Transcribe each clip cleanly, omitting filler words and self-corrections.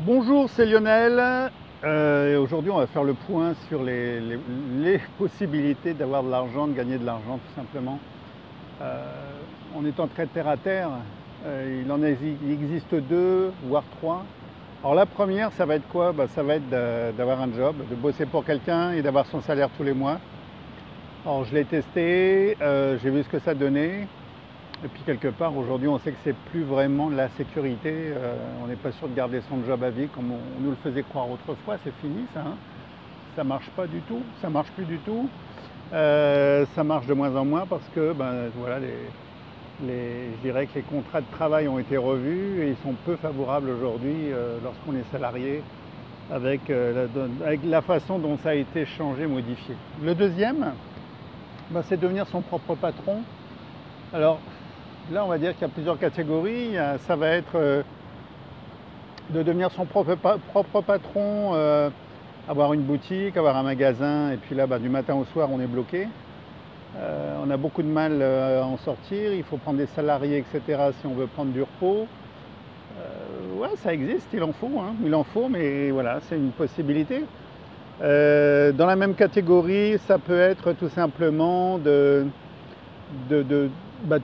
Bonjour, c'est Lionel. Et aujourd'hui, on va faire le point sur les possibilités d'avoir de l'argent, de gagner de l'argent, tout simplement. En étant très terre à terre, il existe deux, voire trois. Alors la première, ça va être quoi? Ça va être d'avoir un job, de bosser pour quelqu'un et d'avoir son salaire tous les mois. Alors je l'ai testé, j'ai vu ce que ça donnait. Et puis quelque part, aujourd'hui, on sait que c'est plus vraiment de la sécurité. On n'est pas sûr de garder son job à vie comme on nous le faisait croire autrefois. C'est fini, ça. Ça marche pas du tout. Ça marche plus du tout. Ça marche de moins en moins parce que, voilà, je dirais que les contrats de travail ont été revus et ils sont peu favorables aujourd'hui lorsqu'on est salarié avec la façon dont ça a été changé, modifié. Le deuxième, c'est devenir son propre patron. Alors, là, on va dire qu'il y a plusieurs catégories. Ça va être de devenir son propre patron, avoir une boutique, avoir un magasin, et puis là, du matin au soir, on est bloqué. On a beaucoup de mal à en sortir. Il faut prendre des salariés, etc., si on veut prendre du repos. Ouais, ça existe, il en faut, hein. Il en faut, mais voilà, c'est une possibilité. Dans la même catégorie, ça peut être tout simplement de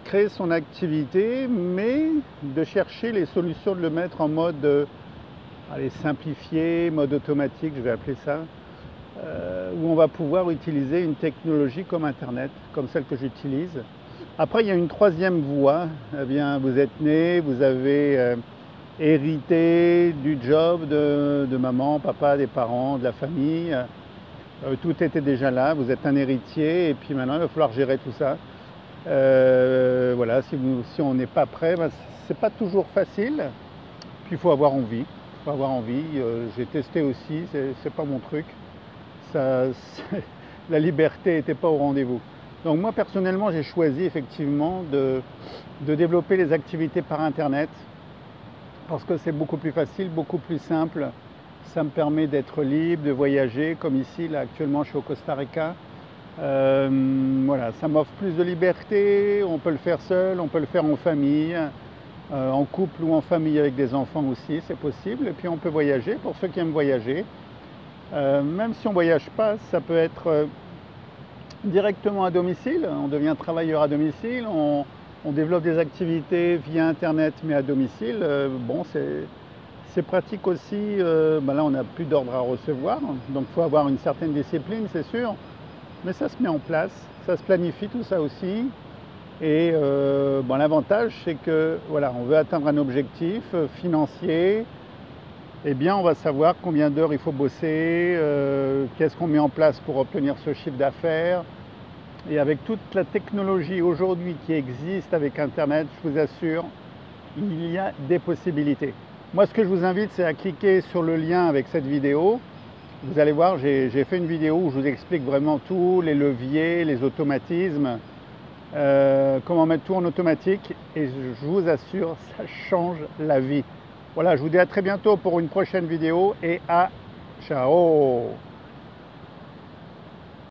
créer son activité, mais de chercher les solutions, de le mettre en mode simplifié, mode automatique, je vais appeler ça, où on va pouvoir utiliser une technologie comme Internet, comme celle que j'utilise. Après, il y a une troisième voie. Eh bien, vous êtes né, vous avez hérité du job de maman, papa, des parents, de la famille. Tout était déjà là, vous êtes un héritier, et puis maintenant, il va falloir gérer tout ça. Voilà, si on n'est pas prêt, c'est pas toujours facile. Puis il faut avoir envie. Faut avoir envie. J'ai testé aussi, c'est pas mon truc. Ça, la liberté n'était pas au rendez-vous. Donc moi personnellement, j'ai choisi effectivement de développer les activités par Internet parce que c'est beaucoup plus facile, beaucoup plus simple. Ça me permet d'être libre, de voyager, comme ici, là actuellement je suis au Costa Rica. Voilà, ça m'offre plus de liberté, on peut le faire seul, on peut le faire en famille, en couple ou en famille avec des enfants aussi, c'est possible. Et puis on peut voyager, pour ceux qui aiment voyager. Même si on ne voyage pas, ça peut être directement à domicile, on devient travailleur à domicile, on développe des activités via Internet mais à domicile. Bon, c'est pratique aussi, là on n'a plus d'ordre à recevoir, donc il faut avoir une certaine discipline, c'est sûr. Mais ça se met en place, ça se planifie tout ça aussi. Et l'avantage, c'est que voilà, on veut atteindre un objectif financier. Eh bien, on va savoir combien d'heures il faut bosser, qu'est-ce qu'on met en place pour obtenir ce chiffre d'affaires. Et avec toute la technologie aujourd'hui qui existe avec Internet, je vous assure, il y a des possibilités. Moi, ce que je vous invite, c'est à cliquer sur le lien avec cette vidéo. Vous allez voir, j'ai fait une vidéo où je vous explique vraiment tous les leviers, les automatismes, comment mettre tout en automatique, et je vous assure, ça change la vie. Voilà, je vous dis à très bientôt pour une prochaine vidéo et à ciao!